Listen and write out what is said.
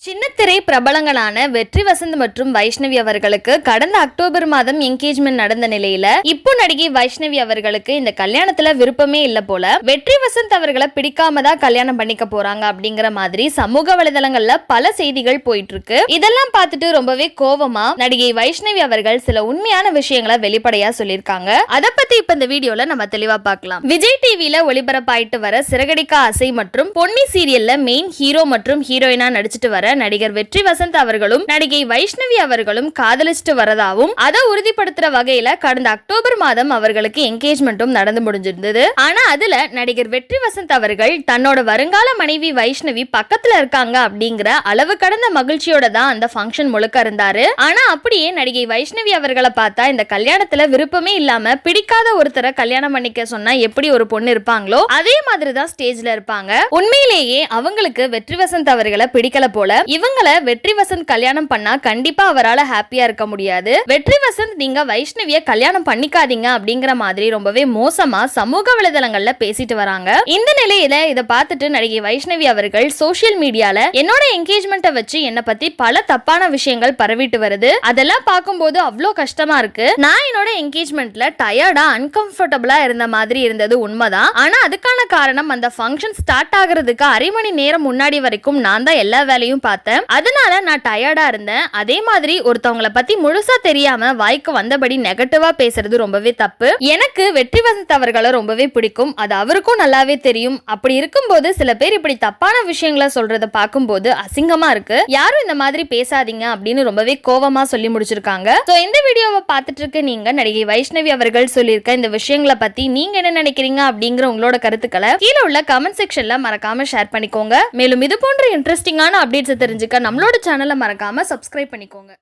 சின்னத்திரை பிரபலங்களான வெற்றி வசந்த் மற்றும் வைஷ்ணவி அவர்களுக்கு கடந்த அக்டோபர் மாதம் என்கேஜ்மெண்ட் நடந்த நிலையில இப்போ நடிகை வைஷ்ணவி அவர்களுக்கு இந்த கல்யாணத்துல விருப்பமே இல்ல போல. வெற்றி வசந்த் அவர்களை பிடிக்காம தான் கல்யாணம் பண்ணிக்க போறாங்க அப்படிங்கிற மாதிரி சமூக வலைதளங்கள்ல பல செய்திகள் போயிட்டு இருக்கு. இதெல்லாம் பார்த்துட்டு ரொம்பவே கோவமா நடிகை வைஷ்ணவி அவர்கள் சில உண்மையான விஷயங்களை வெளிப்படையா சொல்லியிருக்காங்க. அதை பத்தி இப்ப இந்த வீடியோல நம்ம தெளிவா பார்க்கலாம். விஜய் டிவில ஒளிபரப்பாயிட்டு வர சிறகடிக்க ஆசை மற்றும் பொன்னி சீரியல்ல மெயின் ஹீரோ மற்றும் ஹீரோயினா நடிச்சிட்டு வர நடிகர் வெற்றி வசந்த் அவர்களும் நடிகை வைஷ்ணவி அவர்களும் காதலிச்சுட்டு வரதாவும் அதை உறுதிப்படுத்துற வகையில கடந்த அக்டோபர் மாதம் அவர்களுக்கு என்கேஜ்மெண்ட்டும் நடந்து முடிஞ்சிருந்தது. ஆனா அதுல நடிகர் வெற்றி வசந்த் அவர்கள் தன்னோட வருங்கால மனைவி வைஷ்ணவி பக்கத்துல இருக்காங்க அப்படிங்கிற அளவு கடந்த மகிழ்ச்சியோட தான் அந்த ஃபங்க்ஷன் முழுக்க இருந்தாரு. ஆனா அப்படியே நடிகை வைஷ்ணவி அவர்களை பார்த்தா இந்த கல்யாணத்துல விருப்பமே இல்லாம பிடிக்காத ஒருத்தரை கல்யாணம் பண்ணிக்க சொன்னா எப்படி ஒரு பொண்ணு இருப்பாங்களோ அதே மாதிரிதான் ஸ்டேஜ்ல இருப்பாங்க. உண்மையிலேயே அவங்களுக்கு வெற்றி வசந்த் அவர்களை பிடிக்கல போல. இவங்களை வெற்றி வசந்த் கல்யாணம் பண்ணா கண்டிப்பா அவரால் ஹாப்பியா இருக்க முடியாது. வெற்றி வசந்த் நீங்க வைஷ்ணவிய கல்யாணம் பண்ணிக்காதீங்க அப்படிங்கிற மாதிரி ரொம்பவே மோசமா சமூக வலைதளங்கள்ல பேசிட்டு வராங்க. இந்த நிலையில இதை பார்த்துட்டு நடிகை வைஷ்ணவி அவர்கள் சோசியல் மீடியால என்னோட என்கேஜ்மெண்ட்டை வச்சு என்ன பத்தி பல தப்பான விஷயங்கள் பரவிட்டு வருது. அதெல்லாம் பார்க்கும்போது அவ்வளோ கஷ்டமா இருக்கு. நான் என்னோட என்கேஜ்மெண்ட்ல டயர்டா அன்கம்ஃபர்டபுளா இருந்த மாதிரி இருந்தது உண்மைதான். ஆனா அதுக்கான காரணம் அந்த ஃபங்க்ஷன் ஸ்டார்ட் ஆகிறதுக்கு அரை மணி நேரம் முன்னாடி வரைக்கும் நான் தான் எல்லா வேலையும் பார்த்தேன். அதனால நான் டயர்டா இருந்தேன். அதே மாதிரி ஒருத்தவங்களை பத்தி முழுசா தெரியாம வாய்க்கு வந்தபடி நெகட்டிவா பேசுறது ரொம்பவே தப்பு. எனக்கு வெற்றி வசந்த் அவர்களை ரொம்பவே பிடிக்கும். அது அவருக்கும் நல்லாவே தெரியும். அப்படி இருக்கும்போது சில பேர் இப்படி தப்பான விஷயங்களை சொல்றத பார்க்கும்போது அசிங்கமா இருக்கு. யாரும் இந்த மாதிரி பேசாதீங்க அப்படின்னு ரொம்பவே கோவமா சொல்லி முடிச்சிருக்காங்க. சோ இந்த வீடியோவை பார்த்துட்டு இருக்க நீங்க நடிகை வைஷ்ணவி அவர்கள் சொல்லியிருக்க இந்த விஷயங்களை பத்தி நீங்க என்ன நினைக்கிறீங்க அப்படிங்கிற உங்களோட கருத்துக்களை கீழே உள்ள கமெண்ட் செக்ஷன்ல மறக்காம ஷேர் பண்ணிக்கோங்க. மேலும் இது போன்ற இன்ட்ரெஸ்டிங்கான அப்டேட்ஸ் தெரிஞ்சுக்க நம்மளோட சேனலை மறக்காம சப்ஸ்கிரைப் பண்ணிக்கோங்க.